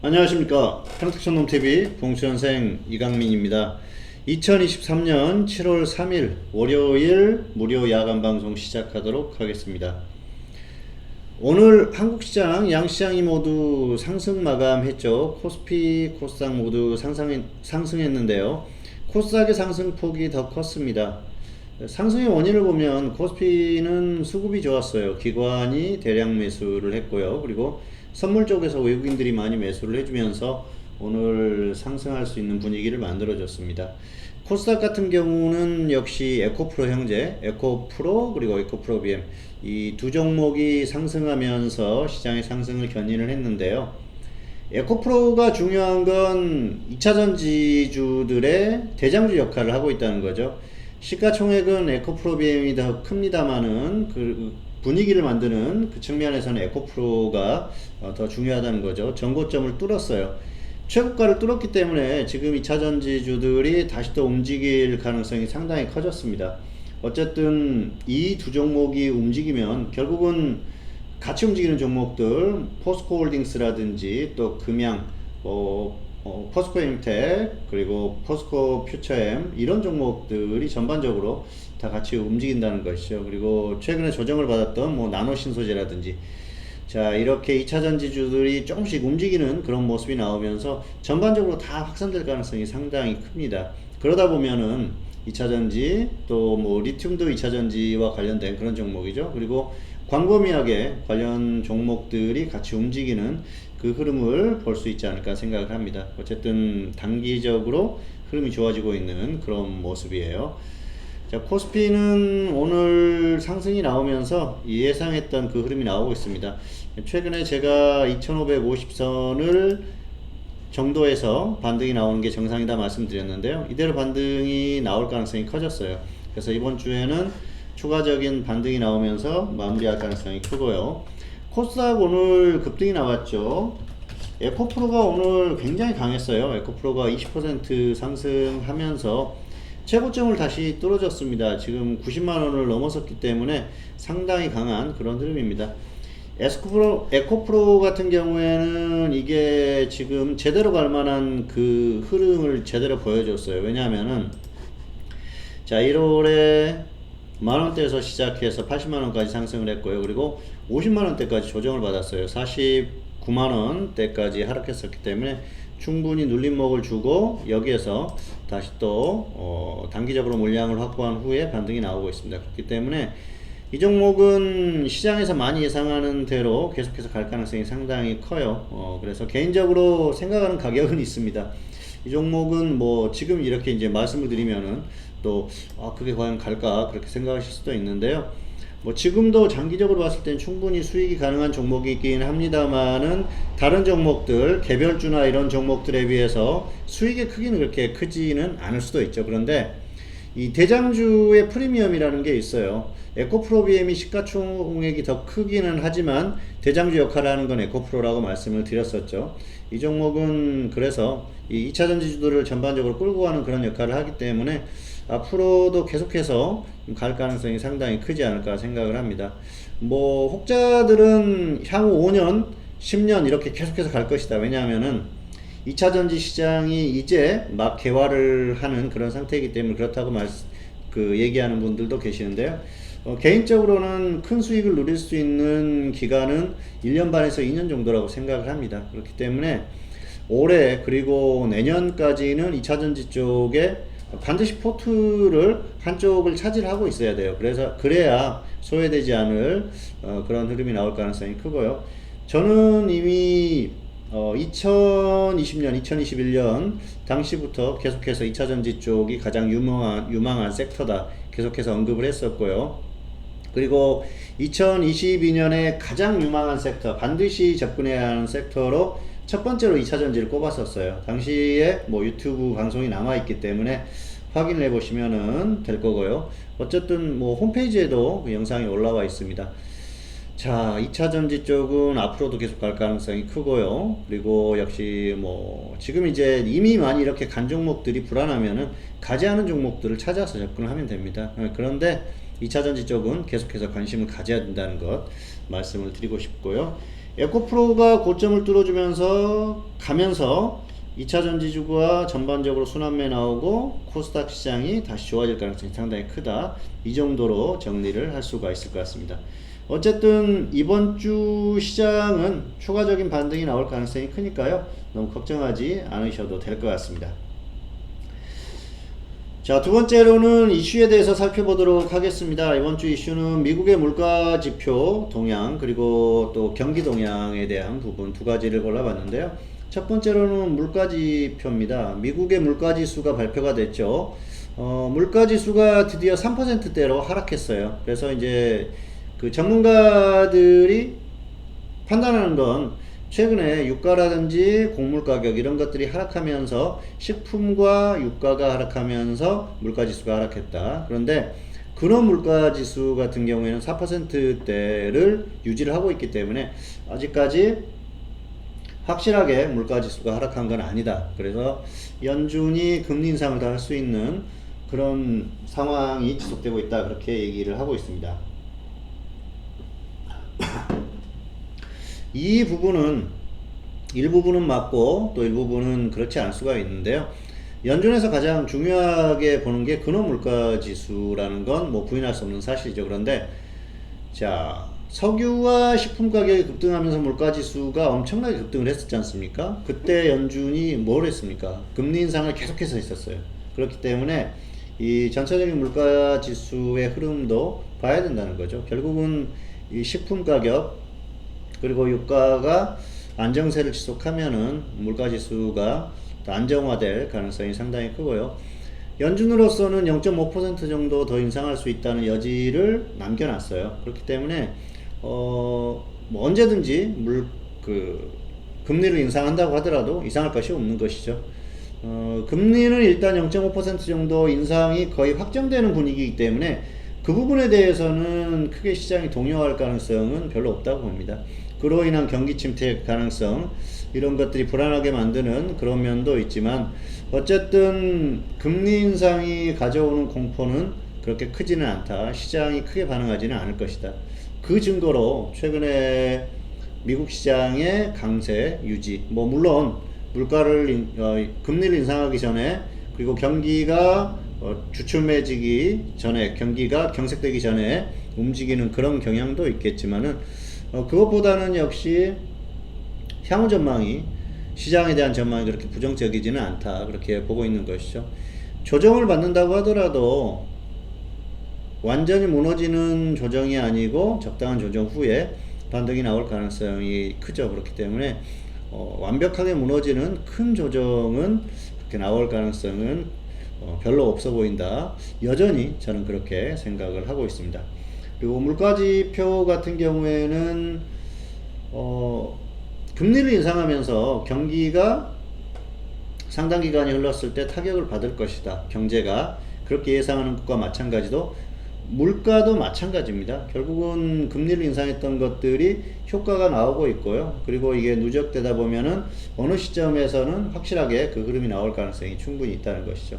안녕하십니까. 평택촌놈TV 봉수연생 이강민입니다. 2023년 7월 3일 월요일 무료 야간 방송 시작하도록 하겠습니다. 오늘 한국시장, 양시장이 모두 상승 마감했죠. 코스피, 코스닥 모두 상승했는데요. 코스닥의 상승폭이 더 컸습니다. 상승의 원인을 보면 코스피는 수급이 좋았어요. 기관이 대량 매수를 했고요. 그리고 선물 쪽에서 외국인들이 많이 매수를 해주면서 오늘 상승할 수 있는 분위기를 만들어줬습니다. 코스닥 같은 경우는 역시 에코프로 형제, 에코프로 그리고 에코프로 BM 이 두 종목이 상승하면서 시장의 상승을 견인을 했는데요. 에코프로가 중요한 건 2차전지주들의 대장주 역할을 하고 있다는 거죠. 시가총액은 에코프로 BM이 더 큽니다만은 그 분위기를 만드는 그 측면에서는 에코프로가 더 중요하다는 거죠. 전고점을 뚫었어요. 최고가를 뚫었기 때문에 지금 2차전지주들이 다시 또 움직일 가능성이 상당히 커졌습니다. 어쨌든 이 두 종목이 움직이면 결국은 같이 움직이는 종목들 포스코홀딩스라든지 또 금양 포스코엠텍 그리고 포스코 퓨처엠 이런 종목들이 전반적으로 다 같이 움직인다는 것이죠. 그리고 최근에 조정을 받았던 뭐 나노신소재라든지 자 이렇게 2차전지주들이 조금씩 움직이는 그런 모습이 나오면서 전반적으로 다 확산될 가능성이 상당히 큽니다. 그러다 보면은 2차전지 또 뭐 리튬도 2차전지와 관련된 그런 종목이죠. 그리고 광범위하게 관련 종목들이 같이 움직이는 그 흐름을 볼 수 있지 않을까 생각을 합니다. 어쨌든 단기적으로 흐름이 좋아지고 있는 그런 모습이에요. 자, 코스피는 오늘 상승이 나오면서 예상했던 그 흐름이 나오고 있습니다. 최근에 제가 2550선을 정도에서 반등이 나오는 게 정상이다 말씀드렸는데요. 이대로 반등이 나올 가능성이 커졌어요. 그래서 이번 주에는 추가적인 반등이 나오면서 마무리할 가능성이 크고요. 코스닥 오늘 급등이 나왔죠. 에코프로가 오늘 굉장히 강했어요. 에코프로가 20% 상승하면서 최고점을 다시 뚫어졌습니다. 지금 90만원을 넘어섰기 때문에 상당히 강한 그런 흐름입니다. 에코프로 같은 경우에는 이게 지금 제대로 갈 만한 그 흐름을 제대로 보여줬어요. 왜냐하면은 자 1월에 만원대에서 시작해서 80만원까지 상승을 했고요. 그리고 50만원대까지 조정을 받았어요. 49만원대까지 하락했었기 때문에 충분히 눌림목을 주고 여기에서 다시 또 단기적으로 물량을 확보한 후에 반등이 나오고 있습니다. 그렇기 때문에 이 종목은 시장에서 많이 예상하는 대로 계속해서 갈 가능성이 상당히 커요. 그래서 개인적으로 생각하는 가격은 있습니다. 이 종목은 뭐 지금 이렇게 이제 말씀을 드리면은 또 그게 과연 갈까 그렇게 생각하실 수도 있는데요. 뭐 지금도 장기적으로 봤을 땐 충분히 수익이 가능한 종목이긴 합니다만은 다른 종목들 개별주나 이런 종목들에 비해서 수익의 크기는 그렇게 크지는 않을 수도 있죠. 그런데 이 대장주의 프리미엄이라는 게 있어요. 에코프로 BM이 시가총액이 더 크기는 하지만 대장주 역할을 하는 건 에코프로라고 말씀을 드렸었죠. 이 종목은 그래서 이 2차전지주들을 전반적으로 끌고 가는 그런 역할을 하기 때문에 앞으로도 계속해서 갈 가능성이 상당히 크지 않을까 생각을 합니다. 뭐 혹자들은 향후 5년, 10년 이렇게 계속해서 갈 것이다. 왜냐하면은 2차전지 시장이 이제 막 개화를 하는 그런 상태이기 때문에 그렇다고 얘기하는 분들도 계시는데요. 개인적으로는 큰 수익을 누릴 수 있는 기간은 1년 반에서 2년 정도라고 생각을 합니다. 그렇기 때문에 올해 그리고 내년까지는 2차전지 쪽에 반드시 포트를 한쪽을 차지하고 있어야 돼요. 그래야 소외되지 않을 그런 흐름이 나올 가능성이 크고요. 저는 이미 2020년, 2021년 당시부터 계속해서 2차전지 쪽이 가장 유망한 섹터다 계속해서 언급을 했었고요. 그리고 2022년에 가장 유망한 섹터, 반드시 접근해야 하는 섹터로 첫 번째로 2차전지를 꼽았었어요. 당시에 뭐 유튜브 방송이 남아있기 때문에 확인을 해보시면 될 거고요. 어쨌든 뭐 홈페이지에도 그 영상이 올라와 있습니다. 자, 2차전지 쪽은 앞으로도 계속 갈 가능성이 크고요. 그리고 역시 뭐 지금 이제 이미 많이 이렇게 간 종목들이 불안하면은 가지 않은 종목들을 찾아서 접근을 하면 됩니다. 그런데 2차전지 쪽은 계속해서 관심을 가져야 된다는 것 말씀을 드리고 싶고요. 에코프로가 고점을 뚫어주면서 가면서 2차 전지주가 전반적으로 순환매 나오고 코스닥 시장이 다시 좋아질 가능성이 상당히 크다. 이 정도로 정리를 할 수가 있을 것 같습니다. 어쨌든 이번 주 시장은 추가적인 반등이 나올 가능성이 크니까요. 너무 걱정하지 않으셔도 될 것 같습니다. 자, 두 번째로는 이슈에 대해서 살펴보도록 하겠습니다. 이번 주 이슈는 미국의 물가 지표 동향 그리고 또 경기 동향에 대한 부분 두 가지를 골라봤는데요. 첫 번째로는 물가지표입니다. 미국의 물가지수가 발표가 됐죠. 물가지수가 드디어 3%대로 하락했어요. 그래서 이제 그 전문가들이 판단하는 건 최근에 유가라든지 곡물 가격 이런 것들이 하락하면서 식품과 유가가 하락하면서 물가지수가 하락했다. 그런데 근원 물가지수 같은 경우에는 4%대를 유지를 하고 있기 때문에 아직까지 확실하게 물가지수가 하락한 건 아니다. 그래서 연준이 금리 인상을 다 할 수 있는 그런 상황이 지속되고 있다. 그렇게 얘기를 하고 있습니다. 이 부분은 일부분은 맞고 또 일부분은 그렇지 않을 수가 있는데요. 연준에서 가장 중요하게 보는 게 근원 물가지수라는 건 뭐 부인할 수 없는 사실이죠. 그런데 자, 석유와 식품 가격이 급등하면서 물가지수가 엄청나게 급등을 했었지 않습니까? 그때 연준이 뭘 했습니까? 금리 인상을 계속해서 했었어요. 그렇기 때문에 이 전체적인 물가지수의 흐름도 봐야 된다는 거죠. 결국은 이 식품 가격 그리고 유가가 안정세를 지속하면은 물가지수가 안정화될 가능성이 상당히 크고요. 연준으로서는 0.5% 정도 더 인상할 수 있다는 여지를 남겨놨어요. 그렇기 때문에 뭐 언제든지 금리를 인상한다고 하더라도 이상할 것이 없는 것이죠. 금리는 일단 0.5% 정도 인상이 거의 확정되는 분위기이기 때문에 그 부분에 대해서는 크게 시장이 동요할 가능성은 별로 없다고 봅니다. 그로 인한 경기 침체 가능성 이런 것들이 불안하게 만드는 그런 면도 있지만 어쨌든 금리 인상이 가져오는 공포는 그렇게 크지는 않다. 시장이 크게 반응하지는 않을 것이다. 그 증거로 최근에 미국 시장의 강세 유지, 뭐 물론 금리를 인상하기 전에 그리고 경기가 주춤해지기 전에 경기가 경색되기 전에 움직이는 그런 경향도 있겠지만은 그것보다는 역시 향후 전망이 시장에 대한 전망이 그렇게 부정적이지는 않다 그렇게 보고 있는 것이죠. 조정을 받는다고 하더라도 완전히 무너지는 조정이 아니고 적당한 조정 후에 반등이 나올 가능성이 크죠. 그렇기 때문에 완벽하게 무너지는 큰 조정은 그렇게 나올 가능성은 별로 없어 보인다. 여전히 저는 그렇게 생각을 하고 있습니다. 그리고 물가지표 같은 경우에는 금리를 인상하면서 경기가 상당 기간이 흘렀을 때 타격을 받을 것이다. 경제가 그렇게 예상하는 것과 마찬가지로 물가도 마찬가지입니다. 결국은 금리를 인상했던 것들이 효과가 나오고 있고요. 그리고 이게 누적되다 보면은 어느 시점에서는 확실하게 그 흐름이 나올 가능성이 충분히 있다는 것이죠.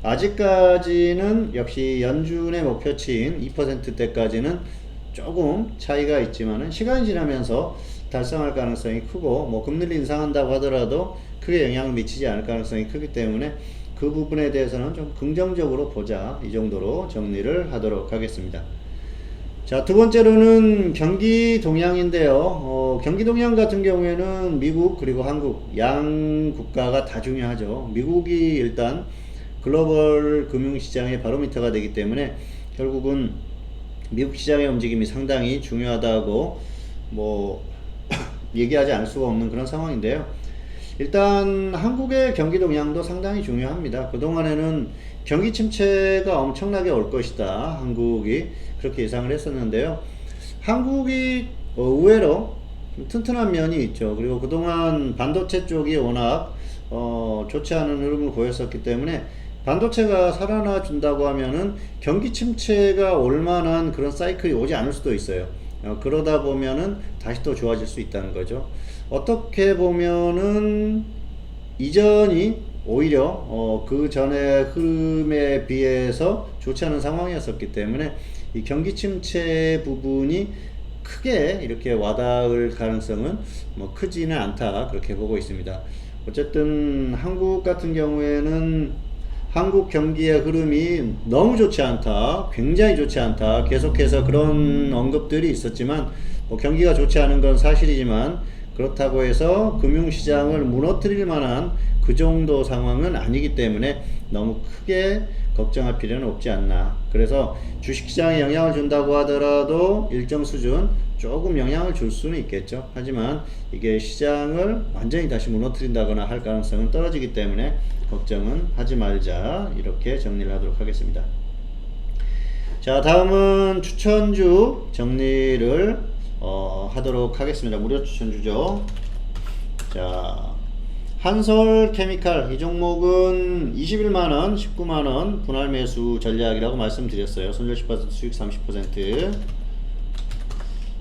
아직까지는 역시 연준의 목표치인 2%대까지는 조금 차이가 있지만은 시간이 지나면서 달성할 가능성이 크고 뭐 금리를 인상한다고 하더라도 크게 영향을 미치지 않을 가능성이 크기 때문에 그 부분에 대해서는 좀 긍정적으로 보자. 이 정도로 정리를 하도록 하겠습니다. 자, 두 번째로는 경기 동향인데요. 경기 동향 같은 경우에는 미국 그리고 한국 양 국가가 다 중요하죠. 미국이 일단 글로벌 금융시장의 바로미터가 되기 때문에 결국은 미국 시장의 움직임이 상당히 중요하다고 뭐 얘기하지 않을 수가 없는 그런 상황인데요. 일단 한국의 경기 동향도 상당히 중요합니다. 그동안에는 경기 침체가 엄청나게 올 것이다. 한국이 그렇게 예상을 했었는데요. 한국이 의외로 튼튼한 면이 있죠. 그리고 그동안 반도체 쪽이 워낙 좋지 않은 흐름을 보였었기 때문에 반도체가 살아나 준다고 하면은 경기 침체가 올 만한 그런 사이클이 오지 않을 수도 있어요. 그러다 보면은 다시 또 좋아질 수 있다는 거죠. 어떻게 보면은 이전이 오히려 그 전의 흐름에 비해서 좋지 않은 상황이었었기 때문에 이 경기 침체 부분이 크게 이렇게 와닿을 가능성은 뭐 크지는 않다 그렇게 보고 있습니다. 어쨌든 한국 같은 경우에는 한국 경기의 흐름이 너무 좋지 않다, 굉장히 좋지 않다, 계속해서 그런 언급들이 있었지만 뭐 경기가 좋지 않은 건 사실이지만 그렇다고 해서 금융시장을 무너뜨릴 만한 그 정도 상황은 아니기 때문에 너무 크게 걱정할 필요는 없지 않나. 그래서 주식시장에 영향을 준다고 하더라도 일정 수준 조금 영향을 줄 수는 있겠죠. 하지만 이게 시장을 완전히 다시 무너뜨린다거나 할 가능성은 떨어지기 때문에 걱정은 하지 말자, 이렇게 정리를 하도록 하겠습니다. 자, 다음은 추천주 정리를 하도록 하겠습니다. 무료 추천주죠. 자, 한솔케미칼, 이 종목은 21만원, 19만원 분할 매수 전략이라고 말씀드렸어요. 손절 10%, 수익 30%.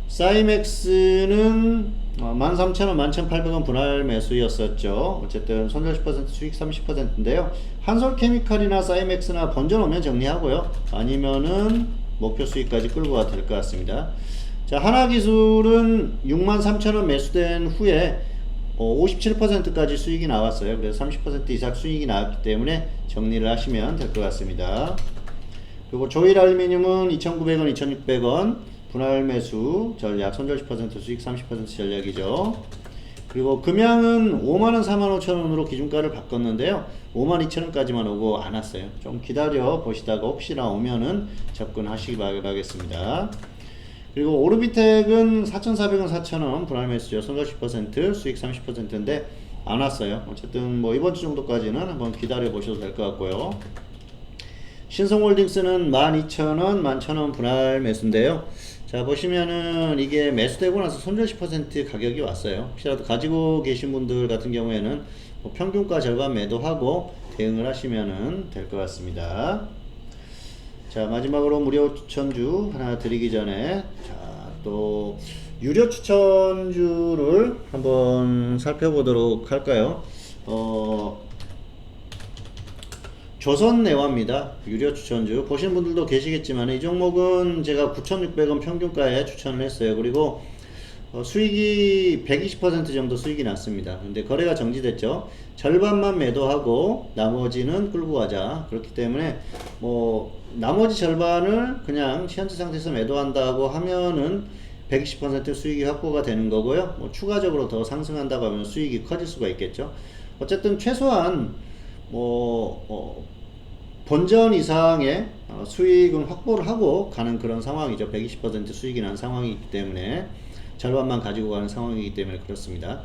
사이맥스는 13,000원, 11,800원 분할 매수였었죠. 어쨌든 손절 10%, 수익 30%인데요. 한솔케미칼이나 사이맥스나 번져놓으면 정리하고요. 아니면은 목표 수익까지 끌고 가도 될 것 같습니다. 자, 하나기술은 63,000원 매수된 후에 57%까지 수익이 나왔어요. 그래서 30% 이상 수익이 나왔기 때문에 정리를 하시면 될 것 같습니다. 그리고 조일알루미늄은 2,900원, 2,600원 분할 매수 전략, 손절 10%, 수익 30% 전략이죠. 그리고 금양은 54,000원, 45,000원으로 기준가를 바꿨는데요. 52,000원까지만 오고 안 왔어요. 좀 기다려 보시다가 혹시나 오면은 접근하시기 바라겠습니다. 그리고 오르비텍은 4,400원, 4,000원 분할 매수죠. 손절 10%, 수익 30%인데 안 왔어요. 어쨌든 뭐 이번 주 정도까지는 한번 기다려 보셔도 될 것 같고요. 신성홀딩스는 12,000원, 11,000원 분할 매수인데요. 자, 보시면은 이게 매수되고 나서 손절 10% 가격이 왔어요. 혹시라도 가지고 계신 분들 같은 경우에는 뭐 평균가 절반 매도하고 대응을 하시면은 될 것 같습니다. 자, 마지막으로 무료 추천주 하나 드리기 전에, 자, 또 유료 추천주를 한번 살펴보도록 할까요? 조선내화입니다. 유료 추천주 보시는 분들도 계시겠지만 이 종목은 제가 9,600원 평균가에 추천을 했어요. 그리고 수익이 120% 정도 수익이 났습니다. 근데 거래가 정지됐죠. 절반만 매도하고 나머지는 끌고 가자. 그렇기 때문에 뭐 나머지 절반을 그냥 현재 상태에서 매도한다고 하면은 120% 수익이 확보가 되는 거고요. 뭐 추가적으로 더 상승한다고 하면 수익이 커질 수가 있겠죠. 어쨌든 최소한 본전 이상의 수익은 확보를 하고 가는 그런 상황이죠. 120% 수익이 난 상황이기 때문에 절반만 가지고 가는 상황이기 때문에 그렇습니다.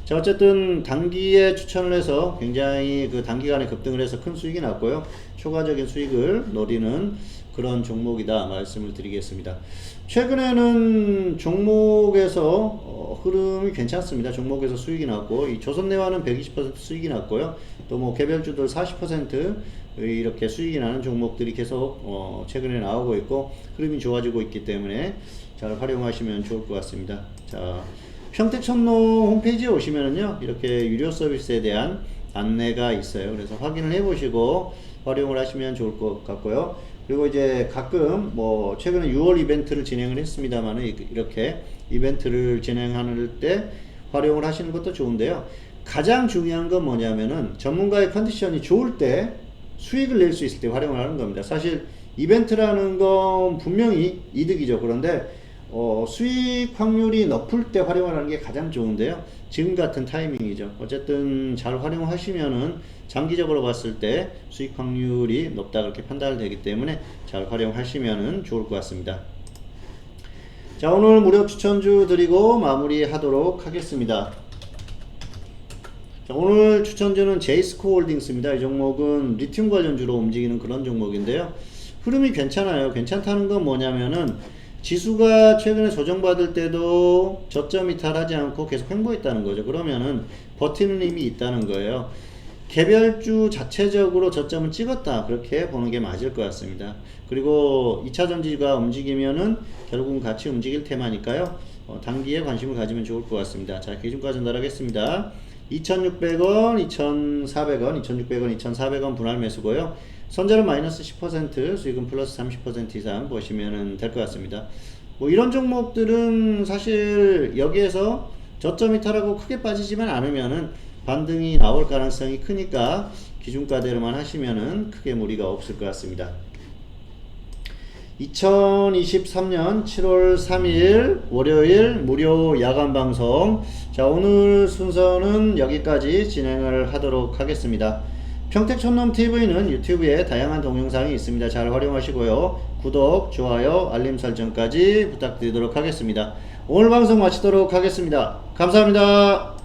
자, 어쨌든 단기에 추천을 해서 굉장히 그 단기간에 급등을 해서 큰 수익이 났고요. 초과적인 수익을 노리는 그런 종목이다 말씀을 드리겠습니다. 최근에는 종목에서 흐름이 괜찮습니다. 종목에서 수익이 났고, 이 조선내화는 120% 수익이 났고요. 또 뭐 개별주들 40% 이렇게 수익이 나는 종목들이 계속 최근에 나오고 있고 흐름이 좋아지고 있기 때문에 잘 활용하시면 좋을 것 같습니다. 자, 평택천로 홈페이지에 오시면은요, 이렇게 유료 서비스에 대한 안내가 있어요. 그래서 확인을 해보시고 활용을 하시면 좋을 것 같고요. 그리고 이제 가끔 뭐 최근에 6월 이벤트를 진행을 했습니다만은 이렇게 이벤트를 진행할 때 활용을 하시는 것도 좋은데요. 가장 중요한 건 뭐냐면은 전문가의 컨디션이 좋을 때 수익을 낼 수 있을 때 활용을 하는 겁니다. 사실 이벤트라는 건 분명히 이득이죠. 그런데 수익 확률이 높을 때 활용을 하는 게 가장 좋은데요. 지금 같은 타이밍이죠. 어쨌든 잘 활용하시면은 장기적으로 봤을 때 수익 확률이 높다 그렇게 판단되기 때문에 잘 활용하시면은 좋을 것 같습니다. 자, 오늘 무료 추천주 드리고 마무리 하도록 하겠습니다. 자, 오늘 추천주는 제이스코 홀딩스입니다. 이 종목은 리튬 관련주로 움직이는 그런 종목인데요. 흐름이 괜찮아요. 괜찮다는 건 뭐냐면은 지수가 최근에 조정받을 때도 저점 이탈하지 않고 계속 횡보했다는 거죠. 그러면은 버티는 힘이 있다는 거예요. 개별주 자체적으로 저점을 찍었다, 그렇게 보는 게 맞을 것 같습니다. 그리고 2차 전지가 움직이면은 결국은 같이 움직일 테마니까요. 단기에 관심을 가지면 좋을 것 같습니다. 자, 기준가 전달하겠습니다. 2,600원, 2,400원, 2,600원, 2,400원 분할 매수고요. 선절은 마이너스 10%, 수익은 플러스 30% 이상 보시면 될 것 같습니다. 뭐 이런 종목들은 사실 여기에서 저점 이탈하고 크게 빠지지만 않으면은 반등이 나올 가능성이 크니까 기준가대로만 하시면은 크게 무리가 없을 것 같습니다. 2023년 7월 3일 월요일 무료 야간 방송. 자, 오늘 순서는 여기까지 진행을 하도록 하겠습니다. 평택촌놈TV는 유튜브에 다양한 동영상이 있습니다. 잘 활용하시고요. 구독, 좋아요, 알림 설정까지 부탁드리도록 하겠습니다. 오늘 방송 마치도록 하겠습니다. 감사합니다.